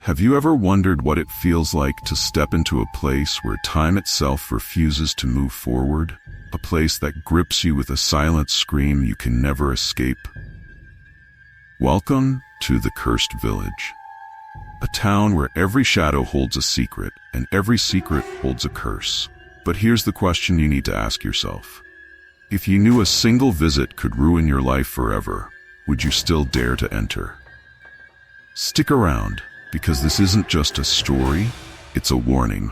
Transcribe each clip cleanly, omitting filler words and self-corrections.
Have you ever wondered what it feels like to step into a place where time itself refuses to move forward? A place that grips you with a silent scream you can never escape? Welcome to the Cursed Village, a town where every shadow holds a secret and every secret holds a curse. But here's the question you need to ask yourself. If you knew a single visit could ruin your life forever, would you still dare to enter? Stick around, because this isn't just a story, it's a warning.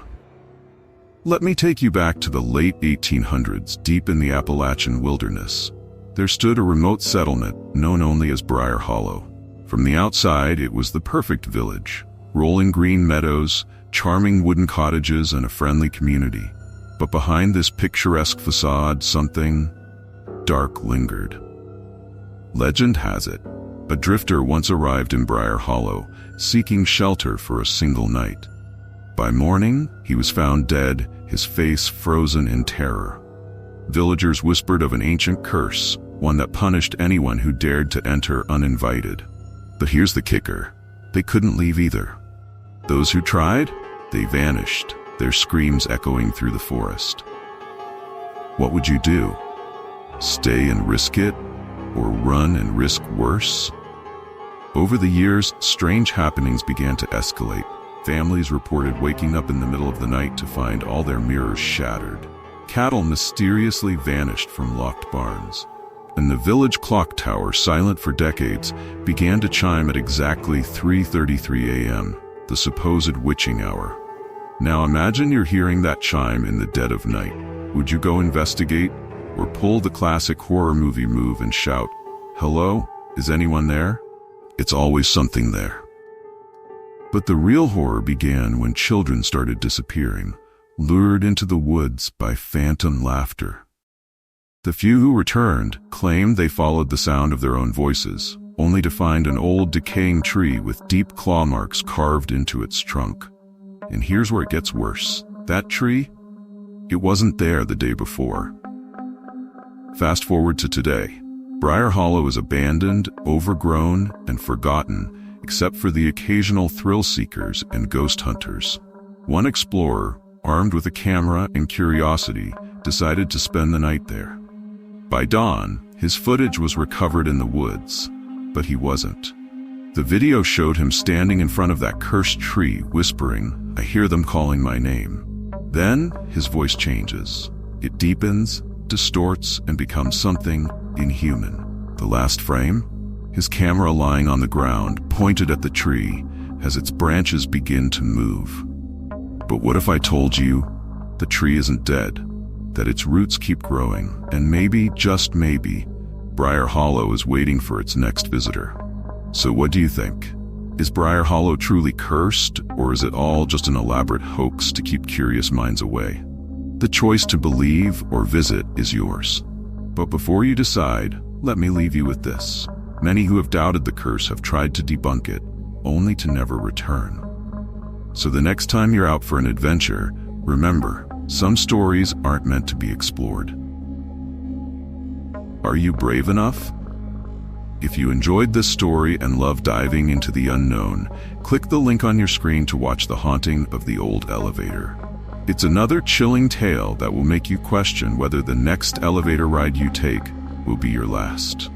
Let me take you back to the late 1800s, deep in the Appalachian wilderness. There stood a remote settlement known only as Briar Hollow. From the outside, it was the perfect village. Rolling green meadows, charming wooden cottages, and a friendly community. But behind this picturesque facade, something dark lingered. Legend has it, a drifter once arrived in Briar Hollow, seeking shelter for a single night. By morning, he was found dead, his face frozen in terror. Villagers whispered of an ancient curse, one that punished anyone who dared to enter uninvited. But here's the kicker: they couldn't leave either. Those who tried, they vanished, their screams echoing through the forest. What would you do? Stay and risk it, or run and risk worse? Over the years, strange happenings began to escalate. Families reported waking up in the middle of the night to find all their mirrors shattered. Cattle mysteriously vanished from locked barns. And the village clock tower, silent for decades, began to chime at exactly 3:33 a.m., the supposed witching hour. Now imagine you're hearing that chime in the dead of night. Would you go investigate, or pull the classic horror movie move and shout, "Hello, is anyone there?" It's always something there. But the real horror began when children started disappearing, lured into the woods by phantom laughter. The few who returned claimed they followed the sound of their own voices, only to find an old decaying tree with deep claw marks carved into its trunk. And here's where it gets worse. That tree? It wasn't there the day before. Fast forward to today. Briar Hollow is abandoned, overgrown, and forgotten, except for the occasional thrill seekers and ghost hunters. One explorer, armed with a camera and curiosity, decided to spend the night there. By dawn, his footage was recovered in the woods, but he wasn't. The video showed him standing in front of that cursed tree, whispering, "I hear them calling my name." Then, his voice changes. It deepens, distorts, and becomes something inhuman. The last frame? His camera lying on the ground, pointed at the tree, as its branches begin to move. But what if I told you the tree isn't dead, that its roots keep growing, and maybe, just maybe, Briar Hollow is waiting for its next visitor? So what do you think? Is Briar Hollow truly cursed, or is it all just an elaborate hoax to keep curious minds away? The choice to believe or visit is yours. But before you decide, let me leave you with this. Many who have doubted the curse have tried to debunk it, only to never return. So the next time you're out for an adventure, remember, some stories aren't meant to be explored. Are you brave enough? If you enjoyed this story and love diving into the unknown, click the link on your screen to watch The Haunting of the Old Elevator. It's another chilling tale that will make you question whether the next elevator ride you take will be your last.